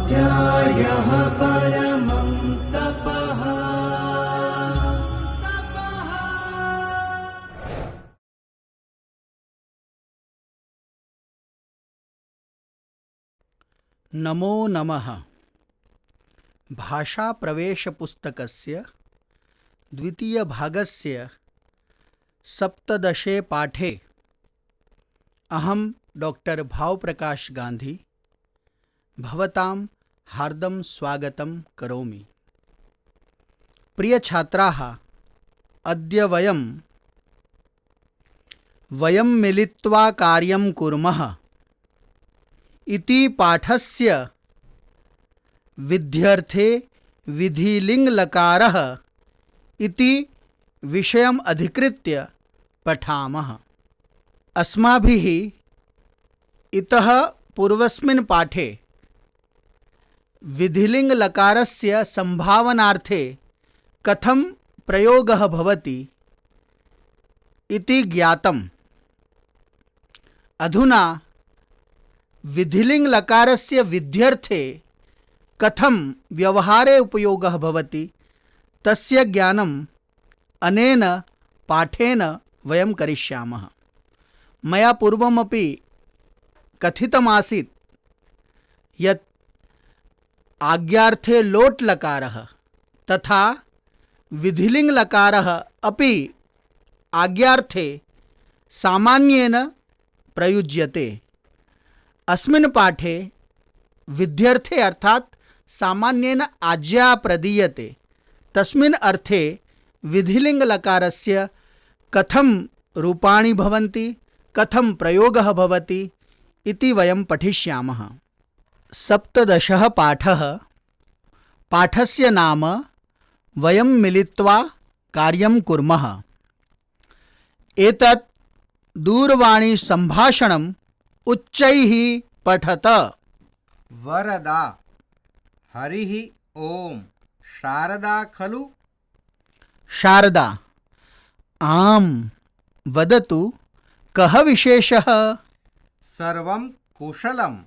स्वाध्यायः परमं तपः। नमो नमः। भाषा प्रवेश पुस्तकस्य द्वितीय भागस्य सप्तदशे पाठे अहं डॉक्टर भावप्रकाश गांधी भवतां हार्दं स्वागतं करोमि। प्रिय छात्राः, अद्य वयं मिलित्वा कार्यं कुर्मः इति पाठस्य विध्यर्थे विधिलिङ्गलकारः इति विषयम् अधिकृत्य पठामः। अस्माभिः इतः पूर्वस्मिन् पाठे विधिलिङ्गलकारस्य संभावनार्थे कथं प्रयोगः भवति इति ज्ञातम्। अधुना विधिलिङ्गलकारस्य विध्यर्थे कथं व्यवहारे उपयोगः भवति तस्य ज्ञानम् अनेन पाठेन वयं करिष्यामः। मया पूर्वमपि कथितमासीत् यत् आज्ञार्थे लोट् लकारः तथा विधिलिङ्गलकारः अपि आज्ञार्थे सामान्येन प्रयुज्यते। अस्मिन् पाठे विध्यर्थे अर्थात् सामान्येन आज्ञा प्रदीयते तस्मिन् अर्थे विधिलिङ्गलकारस्य कथं रूपाणि भवन्ति, कथं प्रयोगः भवति इति वयं पठिष्यामः। सप्तदशः पाठः। पाठस्य नाम वयं मिलित्वा कार्यं कुर्मः। एतत् दूरवाणीसम्भाषणम् उच्चैः पठत। वरदा। हरिः ओम्। शारदा खलु? शारदा। आम्, वदतु, कः विशेषः? सर्वं कुशलं।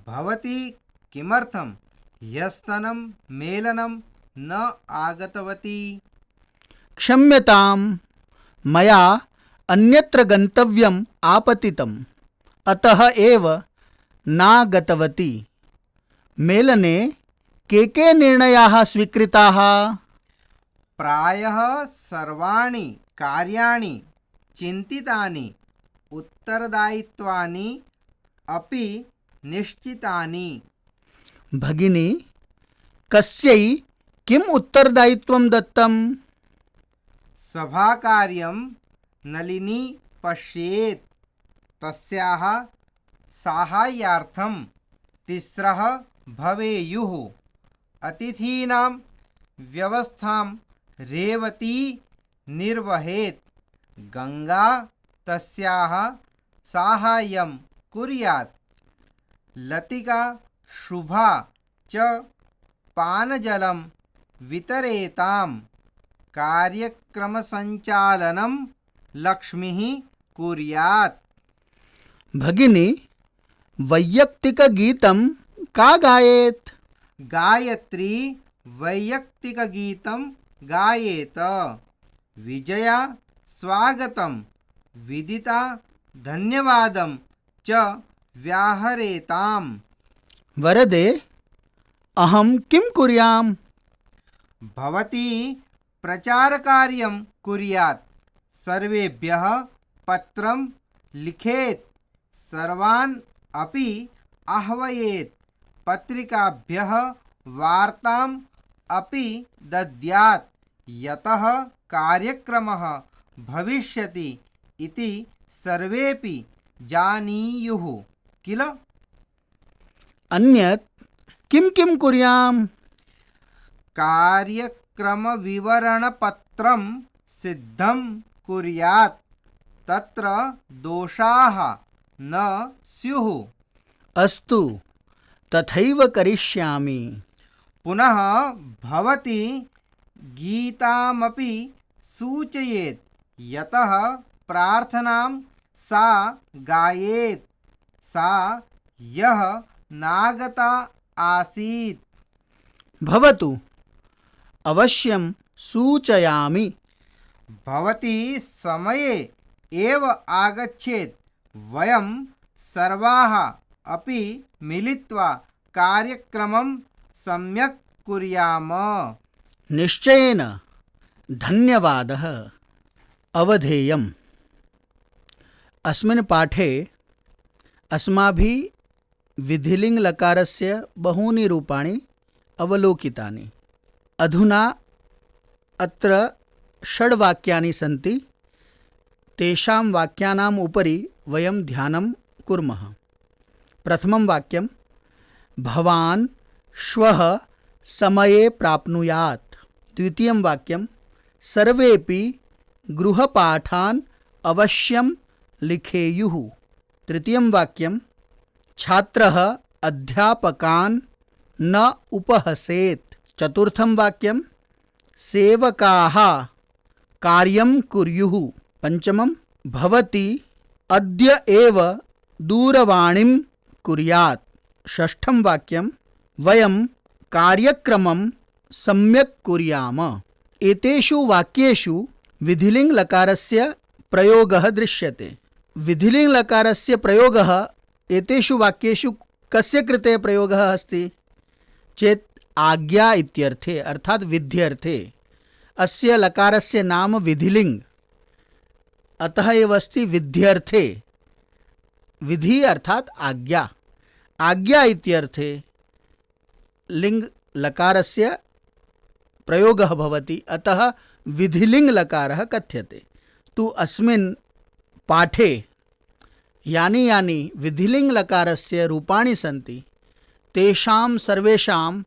भवती किमर्थं ह्यस्तनं मेलनं न आगतवती? क्षम्यताम्, मया अन्यत्र गन्तव्यम् आपतितम्, अतः एव नागतवती। मेलने के निर्णयाः स्वीकृताः? प्रायः सर्वाणि कार्याणि चिन्तितानि, उत्तरदायित्वानि अपि निश्चितानि। भगिनी, कस्यै किम् उत्तरदायित्वं दत्तम्? सभाकार्यं नलिनी पश्येत्, तस्याः साहाय्यार्थं तिस्रः भवेयुः। अतिथीनां व्यवस्थां रेवती निर्वहेत्, गङ्गा तस्याः साहाय्यं कुर्यात्, लतिका शुभा च पानजलं वितरेताम्, कार्यक्रमसञ्चालनं लक्ष्मीः कुर्यात्। भगिनी, वैयक्तिकगीतं का गायेत्? गायत्री वैयक्तिकगीतं गायेत। विजया स्वागतं, विदिता धन्यवादं च व्याहरेताम्। वरदे, अहं किं कुर्याम्? भवती प्रचारकार्यं कुर्यात्, सर्वेभ्यः पत्रं लिखेत्, सर्वान् अपि आह्वयेत्, पत्रिकाभ्यः वार्ताम् अपि दद्यात्, यतः कार्यक्रमः भविष्यति इति सर्वेपि जानीयुः किल? अन्यत् किं किं कुर्याम्? कार्यक्रमविवरणपत्रं सिद्धं कुर्यात्, तत्र दोषाः न स्युः। अस्तु, तथैव करिष्यामि। पुनः भवती गीतामपि सूचयेत्, यतः प्रार्थनां सा गायेत्। सा यः नागता आसीत्। भवतु अवश्यं सूचयामि। भवती समये एव आगच्छेत्। वयं सर्वाः अपि मिलित्वा कार्यक्रमं सम्यक् कुर्याम। निश्चयेन धन्यवादः। अवधेयम्। अस्मिन् पाठे अस्माभिः विधिलिङ्गलकारस्य बहूनि रूपाणि अवलोकितानि। अधुना अत्र षड्वाक्यानि सन्ति। तेषां वाक्यानाम् उपरि वयं ध्यानं कुर्मः। प्रथमं वाक्यं भवान् श्वः समये प्राप्नुयात्। द्वितीयं वाक्यं सर्वेपि गृहपाठान् अवश्यं लिखेयुः। तृतीयं वाक्यं छात्रः अध्यापकान् न उपहसेत्। चतुर्थं वाक्यं सेवकाः कार्यं कुर्युः। पञ्चमं भवती अद्य एव दूरवाणीं कुर्यात्। षष्ठं वाक्यं वयं कार्यक्रमं सम्यक् कुर्याम। एतेषु वाक्येषु विधिलिङ्गलकारस्य प्रयोगः दृश्यते। विधिलिङ्गलकारस्य प्रयोगः एतेषु वाक्येषु कस्य कृते प्रयोगः अस्ति चेत् आज्ञा इत्यर्थे अर्थात् विध्यर्थे। अस्य लकारस्य नाम विधिलिङ्ग्, अतः एव अस्ति विध्यर्थे। विधि अर्थात् आज्ञा। आज्ञा इत्यर्थे लिङ्ग् लकारस्य प्रयोगः भवति, अतः विधिलिङ्गलकारः कथ्यते। तु अस्मिन् पाठे यानि यानि विधिलिङ्गलकारस्य रूपाणि सन्ति तेषां सर्वेषाम्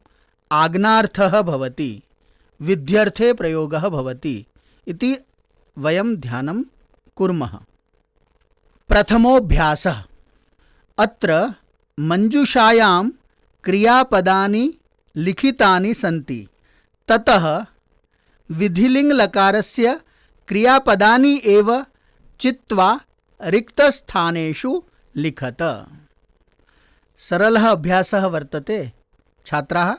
आज्ञार्थः भवति, विध्यर्थे प्रयोगः भवति इति वयं ध्यानं कुर्मः। प्रथमोऽभ्यासः। अत्र मञ्जूषायां क्रियापदानि लिखितानि सन्ति। ततः विधिलिङ्गलकारस्य क्रियापदानि एव चित्वा रिक्तस्थानेषु लिखत। सरलः अभ्यासः वर्तते। छात्राः,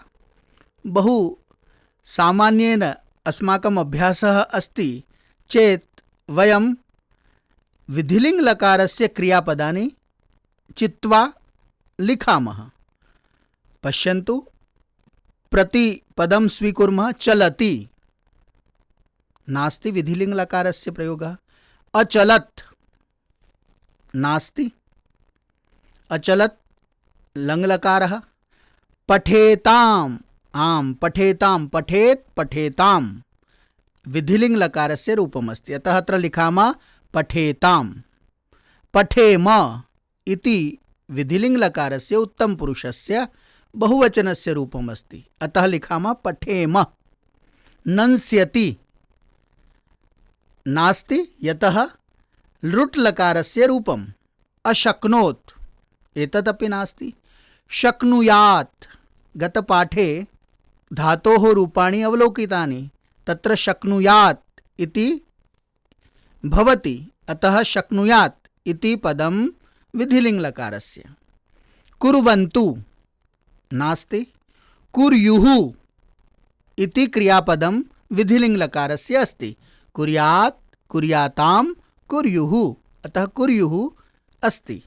बहु सामान्येन अस्माकम् अभ्यासः अस्ति चेत् वयं विधिलिङ्गलकारस्य क्रियापदानि चित्वा लिखामः। पश्यन्तु, प्रतिपदं स्वीकुर्मः। चलति नास्ति विधिलिङ्गलकारस्य प्रयोगः। अचलत् नास्ति। अचलत् लङ्लकारः। पठेताम् आम् पठेतां, पठेत् पठेतां विधिलिङ्गलकारस्य रूपमस्ति, अतः अत्र लिखामः पठेतां। पठेम इति विधिलिङ्गलकारस्य उत्तमपुरुषस्य बहुवचनस्य रूपमस्ति, अतः लिखामः पठेम। नंस्यति नास्ति, यतः लृट्लकारस्य रूपम्। अशक्नोत् एतदपि नास्ति। शक्नुयात् गतपाठे धातोः रूपाणि अवलोकितानि, तत्र शक्नुयात् इति भवति, अतः शक्नुयात् इति पदं विधिलिङ्गलकारस्य। कुर्वन्तु नास्ति। कुर्युः इति क्रियापदं विधिलिङ्गलकारस्य अस्ति। कुर्यात्, कुर्यातां, कुर्युः, अतः कुर्युः अस्ति।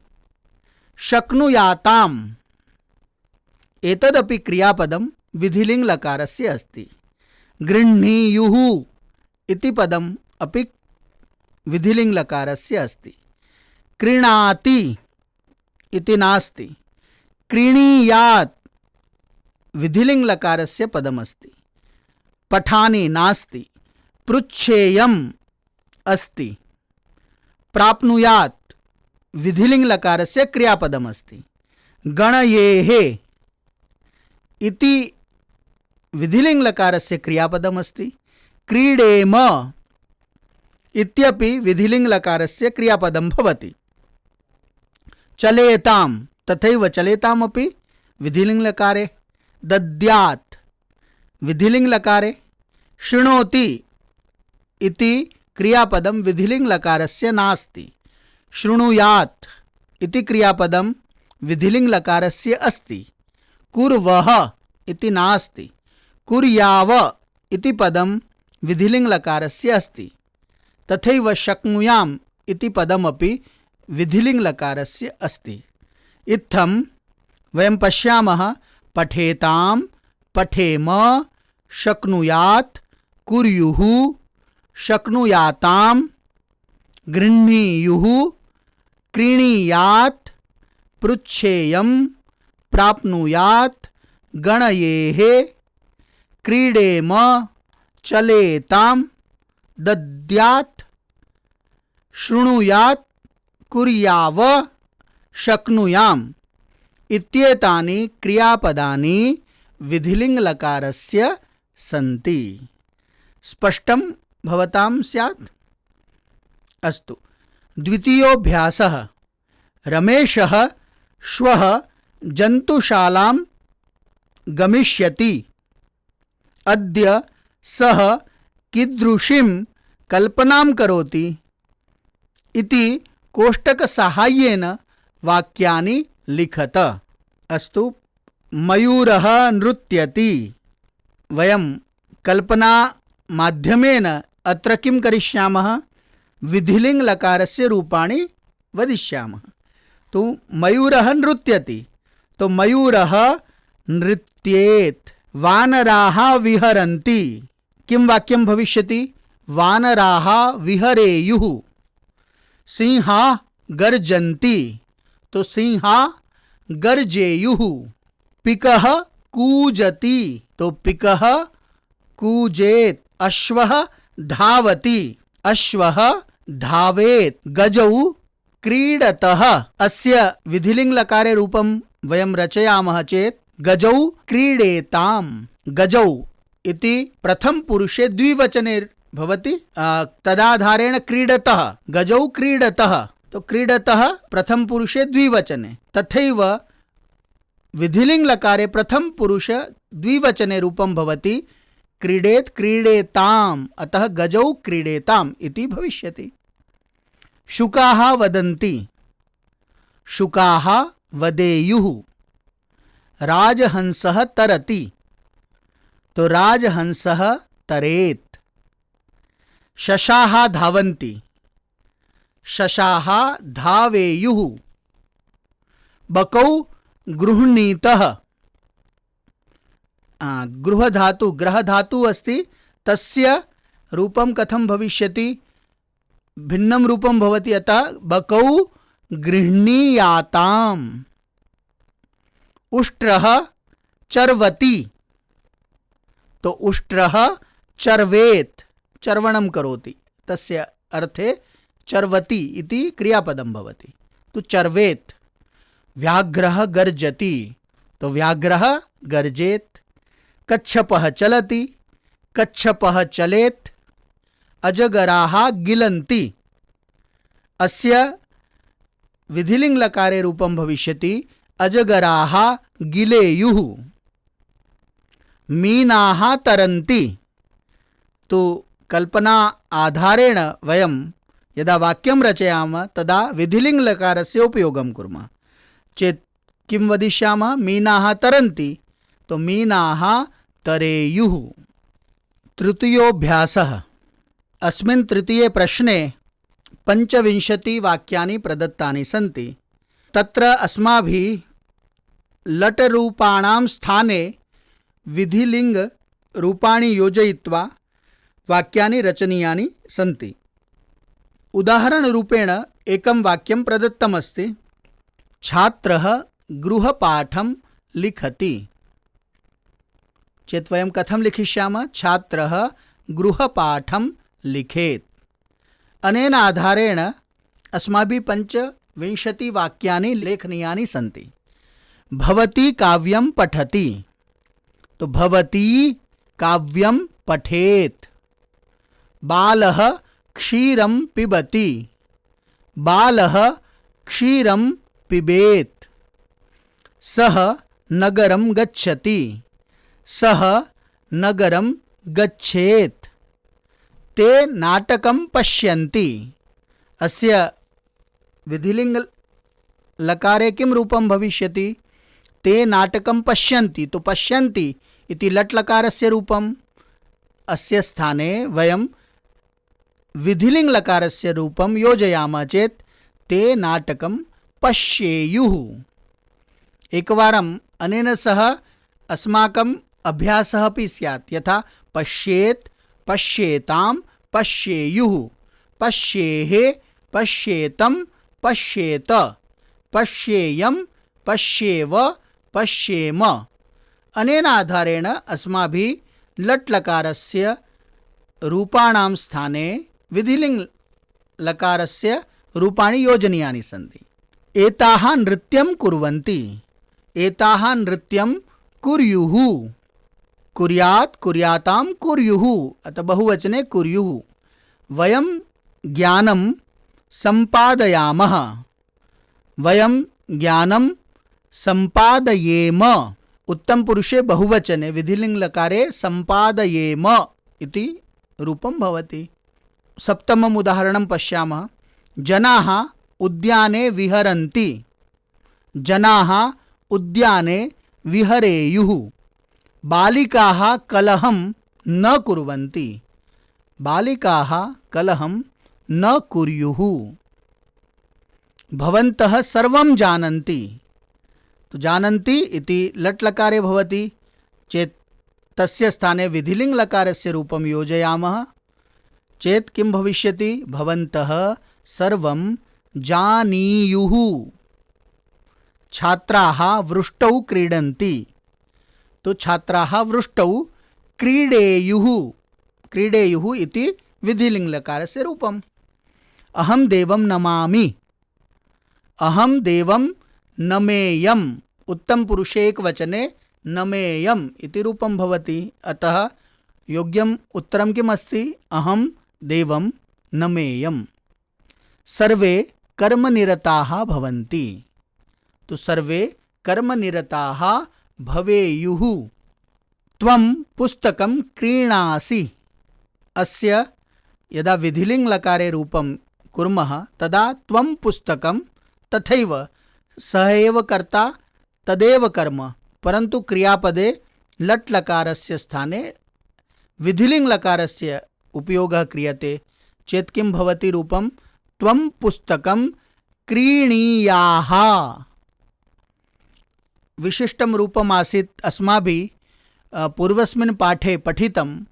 शक्नुयाताम् एतदपि क्रियापदं विधिलिङ्गलकारस्य अस्ति। गृह्णीयुः इति पदम् अपि विधिलिङ्गलकारस्य अस्ति। क्रीणाति इति नास्ति। क्रीणीयात् विधिलिङ्गलकारस्य पदमस्ति। पठानि नास्ति। पृच्छेयम् अस्ति। प्राप्नुयात् विधिलिङ्गलकारस्य क्रियापदमस्ति। गणयेः इति विधिलिङ्गलकारस्य क्रियापदमस्ति। क्रीडेम इत्यपि विधिलिङ्गलकारस्य क्रियापदं भवति। चलेतां तथैव चलेतामपि विधिलिङ्गलकारे। दद्यात् विधिलिङ्गलकारे। शृणोति इति क्रियापदं विधिलिङ्गलकारस्य नास्ति। शृणुयात् इति क्रियापदं विधिलिङ्गलकारस्य अस्ति। कुर्वः इति नास्ति, कुर्याव इति पदं विधिलिङ्गलकारस्य अस्ति। तथैव शक्नुयाम् इति पदमपि विधिलिङ्गलकारस्य अस्ति। इत्थं वयं पश्यामः पठेतां, पठेम, शक्नुयात्, कुर्युः, शक्नुयातां, गृह्णीयुः, क्रीणीयात्, पृच्छेयं, प्राप्नुयात्, गणयेः, क्रीडेम, चलेतां, दद्यात्, शृणुयात्, कुर्याव, शक्नुयाम् इत्येतानि क्रियापदानि विधिलिङ्गलकारस्य सन्ति। स्पष्टं भवतां स्यात्? अस्तु, द्वितीयोऽभ्यासः। रमेशः श्वः जन्तुशालां गमिष्यति। अद्य सः कीदृशीं कल्पनां करोति इति कोष्टकसाहाय्येन वाक्यानि लिखत। अस्तु, मयूरः नृत्यति। वयं कल्पना माध्यमेन अत्र किं करिष्यामः? विधिलिङ्गलकारस्य रूपाणि वदिष्यामः। तो मयूरः नृत्यति, तो मयूरः नृत्येत्। वानराः विहरन्ति। किं वाक्यं भविष्यति? वानराः विहरेयुः। सिंहाः गर्जन्ति, तो सिंहाः गर्जेयुः। पिकः कूजति, तो पिकः कूजेत्। अश्वः धावति, अश्वः धावेत्। गजौ क्रीडतः। अस्य विधिलिङ्गलकारे रूपं वयं रचयामः चेत् गजौ क्रीडेताम्। गजौ इति प्रथमपुरुषे द्विवचने भवति, तदाधारेण क्रीडतः, गजौ क्रीडतः, तो क्रीडतः प्रथमपुरुषे द्विवचने। तथैव विधिलिङ्गलकारे प्रथमपुरुष द्विवचने रूपं भवति क्रीडेत्, क्रीडेताम्, अतः गजौ क्रीडेताम् इति भविष्यति। शुकाः वदन्ति, शुकाः वदेयुः। राजहंसः तरति, तो राजहंसः तरेत्। शशाः धावन्ति, शशाः धावेयुः। बकौ गृह्णीतः। गृहधातु, ग्रहधातु अस्ति, तस्य रूपं कथं भविष्यति? भिन्नं रूपं भवति, अतः बकौ गृह्णीयाताम्। उष्ट्रः चर्वति, तो उष्ट्रः चर्वेत्, चर्वणं करोति, तस्य अर्थे चर्वति इति क्रियापदं भवति, तो चर्वेत्। व्याघ्रः गर्जति, तो व्याघ्रः गर्जेत्। कच्छपः चलति, कच्छपः चलेत्। अजगराः गिलन्ति। अस्य विधिलिङ्गलकारे रूपं भविष्यति अजगराः गिलेयुः। मीनाः तरन्ति, तो कल्पना आधारेण वयं यदा वाक्यं रचयामः तदा विधिलिङ्गलकारस्य उपयोगं कुर्मः चेत् किं वदिष्यामः? मीनाः तरन्ति, तो मीनाः तरेयुः। तृतीयोऽभ्यासः। अस्मिन् तृतीये प्रश्ने 25 वाक्यानि प्रदत्तानि सन्ति। तत्र अस्माभिः लटरूपाणां स्थाने विधिलिङ्गरूपाणि योजयित्वा वाक्यानि रचनीयानि सन्ति। उदाहरणरूपेण एकं वाक्यं प्रदत्तमस्ति, छात्रः गृहपाठं लिखति। चेत् वयं कथं लिखिष्यामः? छात्रः गृहपाठं लिखेत्। अनेन आधारेण अस्माभिः 25 वाक्यानि लेखनीयानि सन्ति। भवती काव्यं पठति, तो भवती काव्यं पठेत्। बालः क्षीरं पिबति, बालः क्षीरं पिबेत्। सः नगरं गच्छति, सः नगरं गच्छेत्। ते नाटकं पश्यन्ति। अस्य विधिलिङ्गलकारे किं रूपं भविष्यति? ते नाटकं पश्यन्ति, तो पश्यन्ति इति लट्लकारस्य रूपम्। अस्य स्थाने वयं विधिलिङ्गलकारस्य रूपं योजयामः चेत् ते नाटकं पश्येयुः। एकवारम् अनेन सह अस्माकम् अभ्यासः अपि स्यात्। यथा पश्येत्, पश्येतां, पश्येयुः, पश्येः, पश्येतं, पश्येत, पश्येयं, पश्येव, पश्येम। अनेन आधारेण अस्माभिः लट्लकारस्य रूपाणां स्थाने विधिलिङ्गलकारस्य रूपाणि योजनीयानि सन्ति। एताः नृत्यं कुर्वन्ति, एताः नृत्यं कुर्युः, कुर्यात्, कुर्यातां, कुर्युः, अतः बहुवचने कुर्युः। वयं ज्ञानं सम्पादयामः, वयं ज्ञानं सम्पादयेम। उत्तमपुरुषे बहुवचने विधिलिङ्गलकारे सम्पादयेम इति रूपं भवति। सप्तमम् उदाहरणं पश्यामः। जनाः उद्याने विहरन्ति, जनाः उद्याने विहरेयुः। बालिकाः कलहं न कुर्वन्ति, बालिकाः कलहं न कुर्युः। भवन्तः सर्वं जानन्ति, तो जानन्ति इति लट्लकारे भवति चेत् तस्य स्थाने विधिलिङ्गलकारस्य रूपं योजयामः चेत् किं भविष्यति? भवन्तः सर्वं जानीयुः। छात्राः वृष्टौ क्रीडन्ति, तो छात्राः वृष्टौ क्रीडेयुः, क्रीडेयुः इति विधिलिङ्गलकारस्य रूपम्। अहं देवं नमामि, अहं देवं नमेयम्। उत्तमपुरुषे एकवचने नमेयम् इति रूपं भवति। अतः योग्यम् उत्तरं किम् अस्ति? अहं देवं नमेयम्। सर्वे कर्मनिरताः भवन्ति, तो सर्वे कर्मनिरताः भवेयुः। त्वं पुस्तकं क्रीणासि, अस्य यदा विधिलिङ्गलकारे रूपं कुर्मः तदा त्वं पुस्तकं, तथैव सः एव कर्ता तदेव कर्म, परन्तु क्रियापदे लट्लकारस्य स्थाने विधिलिङ्गलकारस्य उपयोगः क्रियते चेत् किं भवति रूपं? त्वं पुस्तकं क्रीणीयाः। विशिष्टं रूपम् आसीत् अस्माभिः पूर्वस्मिन् पाठे पठितं।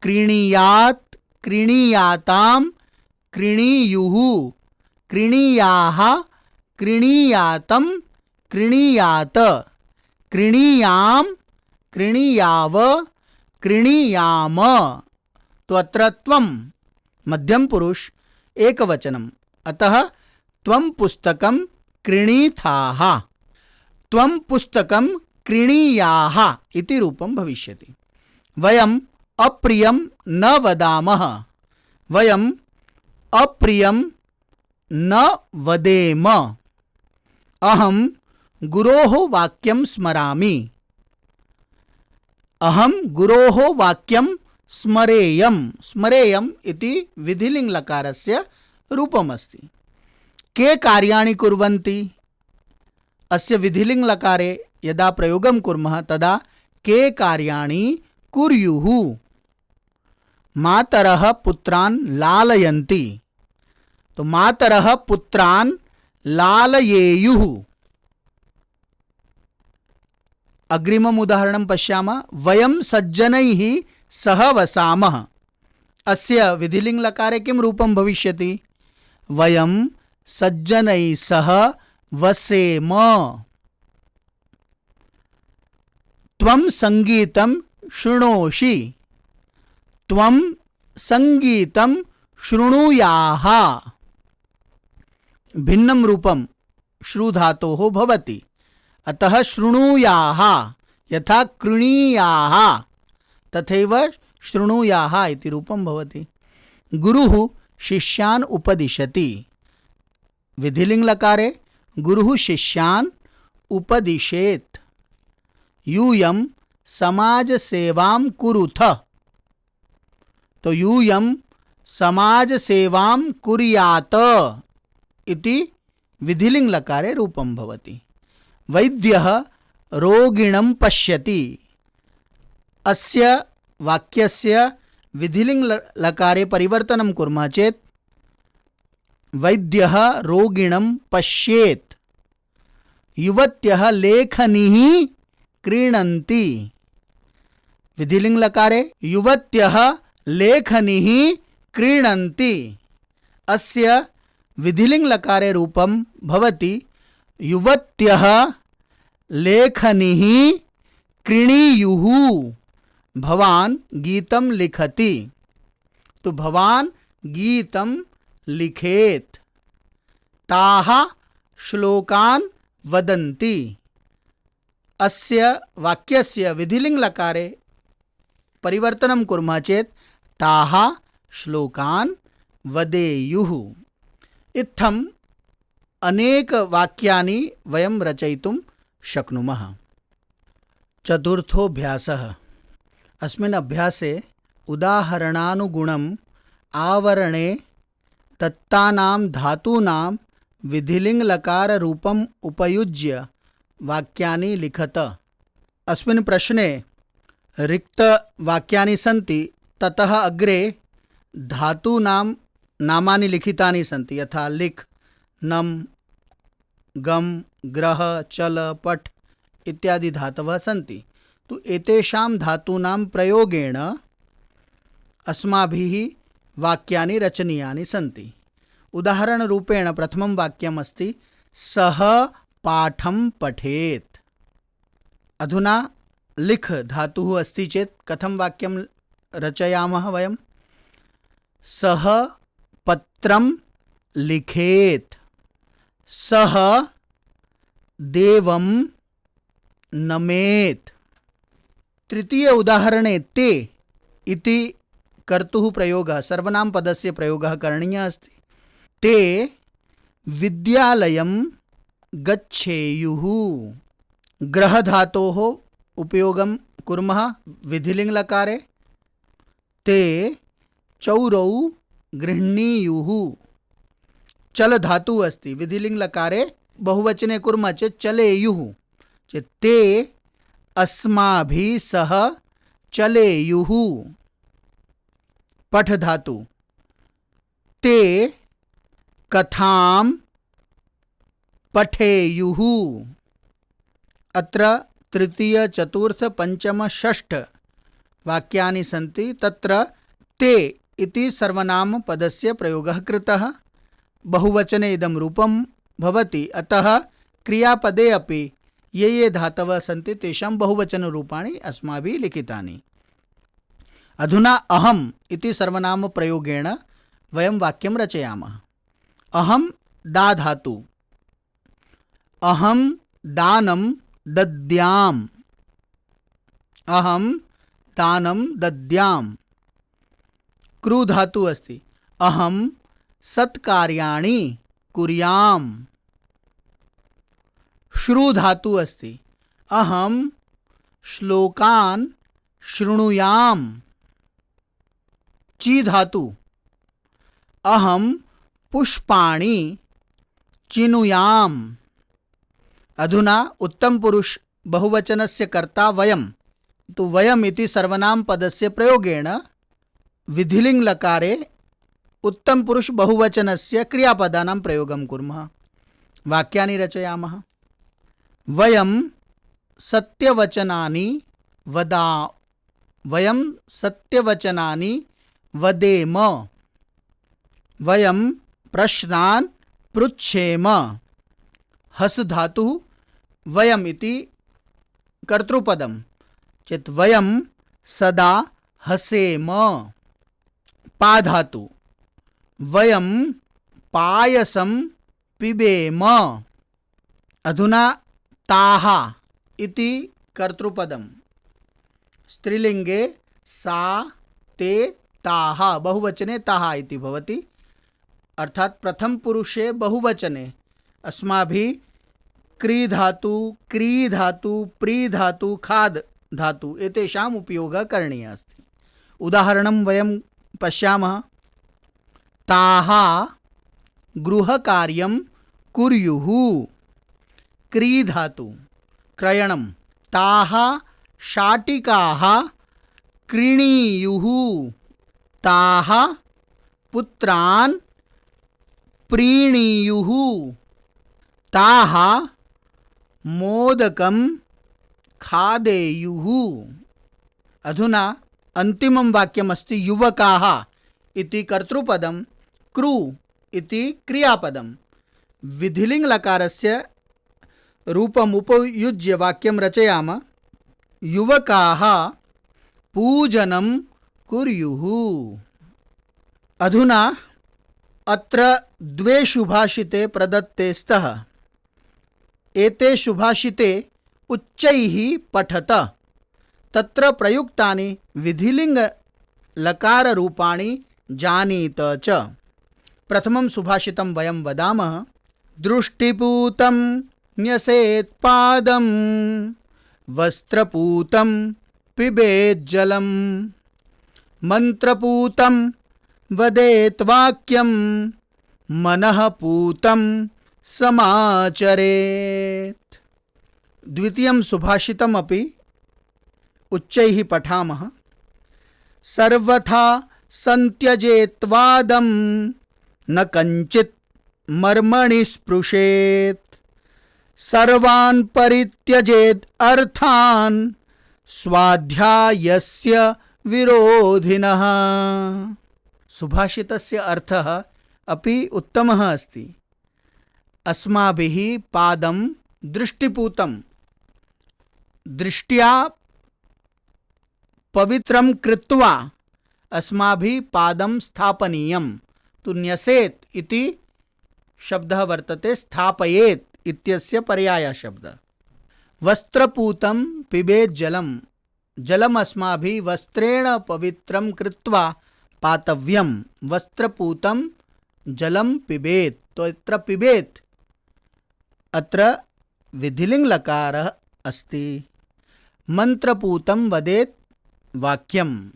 क्रीणीयात्, क्रीणीयातां, क्रीणीयुः, क्रीणीयाः, क्रीणीयातं, क्रीणीयात, क्रीणीयां, क्रीणीयाव, क्रीणीयाम। तो अत्र त्वं मध्यम पुरुष एकवचनम्, अतः त्वं पुस्तकं क्रीणीथाः, त्वं पुस्तकं क्रीणीयाः इति रूपं भविष्यति। वयम् अप्रियं न वदामः, वयम् अप्रियं न वदेम। अहं गुरोः वाक्यं स्मरामि, अहं गुरोः वाक्यं स्मरेयम्। स्मरेयम् इति विधिलिङ्गलकारस्य रूपमस्ति। के कार्याणि कुर्वन्ति, अस्य विधिलिङ्गलकारे यदा प्रयोगं कुर्मः तदा के कार्याणि कुर्युः। मातरः पुत्रान् लालयन्ति, तो मातरः पुत्रान् लालयेयुः। अग्रिमम् उदाहरणं पश्यामः। वयं सज्जनैः सह वसामः, अस्य विधिलिङ्गलकारे किं रूपं भविष्यति? वयं सज्जनैः सह वसेम। त्वं सङ्गीतं शृणोषि, त्वं सङ्गीतं शृणुयाः। भिन्नं रूपं श्रुधातोः भवति, अतः शृणुयाः। यथा कृणीयाः तथैव शृणुयाः इति रूपं भवति। गुरुः शिष्यान् उपदिशति, विधिलिङ्गलकारे गुरुः शिष्यान् उपदिशेत्। यूयं समाजसेवां कुरुथ, तो यूयं समाजसेवां कुर्यात् इति विधिलिङ्गलकारे रूपं भवति। वैद्यः रोगिणं पश्यति। अस्य वाक्यस्य विधिलिङ्ग् लकारे परिवर्तनं कुर्मः चेत् वैद्यः रोगिणं पश्येत्। युवत्यः लेखनीः क्रीणन्ति। विधिलिङ्ग् लकारे युवत्यः लेखनीः क्रीणन्ति। अस्य विधिलिङ्ग् लकारे रूपं भवति युवत्यः लेखनीः क्रीणीयुः। भवान् गीतं लिखति, तो भवान् गीतं लिखेत्। ताः श्लोकान् वदन्ति। अस्य वाक्यस्य विधिलिङ्ग् लकारे परिवर्तनं कुर्मः चेत् ताः श्लोकान् वदेयुः। इत्थम् अनेक वाक्यानि वयं रचयितुं शक्नुमः। चतुर्थोऽभ्यासः। अस्मिन् अभ्यासे उदाहरणानुगुणम् आवरणे दत्तानां धातूनां विधिलिङ्ग् लकाररूपम् उपयुज्य वाक्यानि लिखत। अस्मिन् प्रश्ने रिक्तवाक्यानि सन्ति, ततः अग्रे धातूनां नामानि लिखितानि सन्ति, यथा लिख्, नम, गम, ग्रह, चल, पठ इत्यादि धातवः सन्ति। तो एतेषां धातूनां प्रयोगेण अस्माभिः वाक्यानि रचनीयानि सन्ति। उदाहरणरूपेण प्रथमं वाक्यम् अस्ति सः पाठं पठेत्। अधुना लिख् धातुः अस्ति चेत् कथं वाक्यं रचयामः वयं? सः पत्रं लिखेत्। सः देवं नमेत्। तृतीय उदाहरणे ते इति कर्तुः प्रयोगः, सर्वनामपदस्य प्रयोगः करणीयः अस्ति। ते विद्यालयं गच्छेयुः। ग्रहधातोः उपयोगं कुर्मः विधिलिङ्ग् लकारे। ते चौरौ गृह्णीयुः। चल धातुः अस्ति, विधिलिङ्ग् लकारे बहुवचने कुर्मः चेत् चलेयुः। चेत् ते अस्माभिः सह चलेयुः। पठ धातु, ते कथां पठेयुः। अत्र तृतीय, चतुर्थ, पंचम, षष्ठ वाक्यानि सन्ति। तत्र ते इति सर्वनामपदस्य प्रयोगः कृतः। बहुवचने इदं रूपं भवति, अतः क्रियापदे अपि ये ये धातवः सन्ति तेषां बहुवचनरूपाणि अस्माभिः लिखितानि। अधुना अहम् इति सर्वनामप्रयोगेण वयं वाक्यं रचयामः। अहं दा धातु। अहं दानं दद्याम्। अहं दानं दद्याम्। कृ धातु अस्ति। अहं सत्कार्याणि कुर्याम्। श्रु धातु अस्ति। अहं श्लोकान् शृणुयाम्। ची धातु। अहं पुष्पाणि चिनुयाम्। अधुना उत्तमपुरुष बहुवचनस्य कर्ता वयं। तो वयम् इति सर्वनामपदस्य प्रयोगेण विधिलिङ्ग् लकारे उत्तमपुरुष बहुवचनस्य क्रियापदानां प्रयोगं कुर्मः। वाक्यानि रचयामः। वयं सत्यवचनानि वदेम। वयं प्रश्नान् पृच्छेम। हस् धातुः। वयम् इति कर्तृपदं चेत् वयं सदा हसेम। पा धातु। वयं पायसं पिबेम। अधुना ताः इति कर्तृपदं स्त्रीलिङ्गे सा, ते, ताः, बहुवचने ताः इति भवति। अर्थात प्रथम पुरुषे बहुवचने अस्माभिः क्री धातु, क्री धातु, प्री धातु, खाद् धातु एतेषाम् उपयोगः करणीयः अस्ति। उदाहरणं वयं पश्यामः। ताः गृहकार्यं कुर्युः। क्री धातु क्रयणं ताः शाटिकाः क्रीणीयुः ताः पुत्रान् प्रीणीयुः ताः मोदकं खादेयुः। अधुना अन्तिमं वाक्यमस्ति युवकाः इति कर्तृपदं क्रू इति क्रियापदं विधिलिङ्गलकारस्य रूपम् उपयुज्य वाक्यं रचयामः। युवकाः पूजनं कुर्युः। अधुना अत्र द्वे शुभाषिते प्रदत्ते स्तः। एते शुभाषिते उच्चैः पठत। तत्र प्रयुक्तानि विधिलिङ्गलकाररूपाणि जानीत च। प्रथमं सुभाषितं वयं वदामः। दृष्टिपूतं न्यसेत् पादं वस्त्रपूतं पिबेत् जलं मन्त्रपूतं वदेत् वाक्यं मनःपूतं समाचरेत्। द्वितीयं सुभाषितमपि उच्चैः पठामः। सर्वथा संत्यजेत् वादं न कञ्चित् मर्मणि स्पृशेत् सर्वान् परित्यजेत् अर्थान् स्वाध्यायस्य विरोधिनः। सुभाषितस्य अर्थः अपि उत्तमः अस्ति। अस्माभिः पादं दृष्टिपूतं दृष्ट्या पवित्रं कृत्वा अस्माभिः पादं स्थापनीयं। तु न्यसेत् इति शब्दः वर्तते स्थापयेत् इत्यस्य पर्यायः शब्दः। वस्त्रपूतं पिबेत् जलं जलम् अस्माभिः वस्त्रेण पवित्रं कृत्वा पातव्यं। वस्त्रपूतं जलं पिबेत्। तो अत्र पिबेत् अत्र विधिलिङ्गलकारः अस्ति। मन्त्रपूतं वदेत् वाक्यं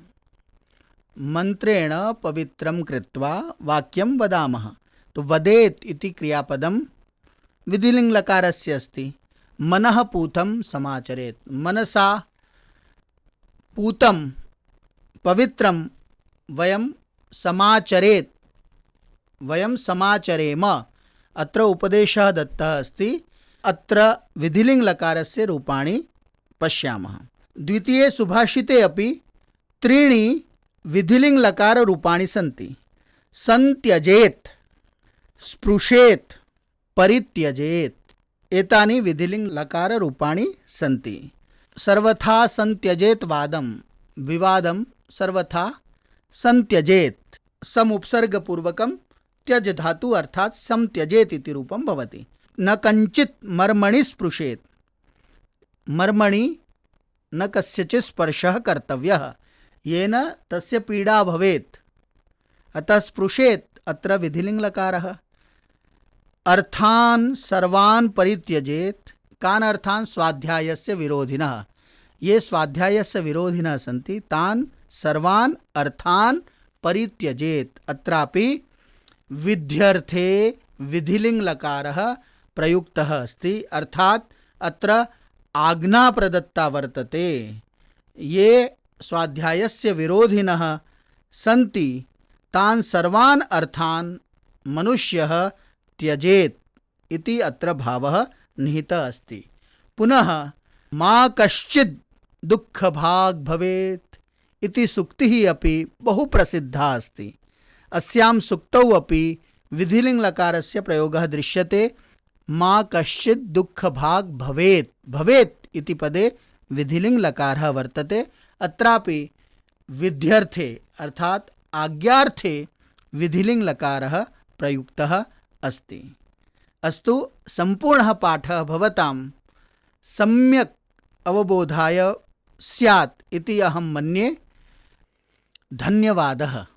मन्त्रेण पवित्रं कृत्वा वाक्यं वदामः। तो वदेत् इति क्रियापदं विधिलिङ्गलकारस्य अस्ति। मनः पूतं समाचरेत् मनसा पूतं पवित्रं वयं समाचरेत् वयं समाचरेम। अत्र उपदेशः दत्तः अस्ति। अत्र विधिलिङ्गलकारस्य रूपाणि पश्यामः। द्वितीये सुभाषिते अपि त्रीणि विधिलिङ्गलकाररूपाणि सन्ति। संत्यजेत् स्पृशेत् परित्यजेत् एतानि विधिलिङ्गलकाररूपाणि सन्ति। सर्वथा संत्यजेत् वादं विवादं सर्वथा संत्यजेत् समुपसर्गपूर्वकं त्यज धातु अर्थात् संत्यजेत् इति रूपं भवति। न कञ्चित् मर्मणि स्पृशेत् मर्मणि न कस्यचित् स्पर्शः कर्तव्यः येन तस्य पीडा भवेत्। अतः स्पृशेत् अत्र विधिलिङ्गलकारः। अर्थान् सर्वान् परित्यजेत् कान् अर्थान् स्वाध्यायस्य विरोधिनः। ये स्वाध्यायस्य विरोधिनः सन्ति तान् सर्वान् अर्थान् परित्यजेत्। अत्रापि विध्यर्थे विधिलिङ्गलकारः प्रयुक्तः अस्ति। अर्थात् अत्र आज्ञा प्रदत्ता वर्तते। ये स्वाध्यायस्य विरोधिनः सन्ति तान् सर्वान् अर्थान् मनुष्यः त्यजेत् इति अत्र भावः निहितः अस्ति। पुनः मा कश्चित् दुःखभाग् भवेत् इति सूक्तिः अपि बहु प्रसिद्धा अस्ति। अस्यां सूक्तौ अपि विधिलिङ्गलकारस्य प्रयोगः दृश्यते। मा कश्चित् दुःखभाग् भवेत् भवेत् इति पदे विधिलिङ्गलकारः वर्तते। अत्रापि विध्यर्थे अर्थात् आज्ञार्थे विधिलिङ्गलकारः प्रयुक्तः अस्ति। अस्तु, सम्पूर्णः पाठः भवतां सम्यक् अवबोधाय स्यात् इति अहं मन्ये। धन्यवादः।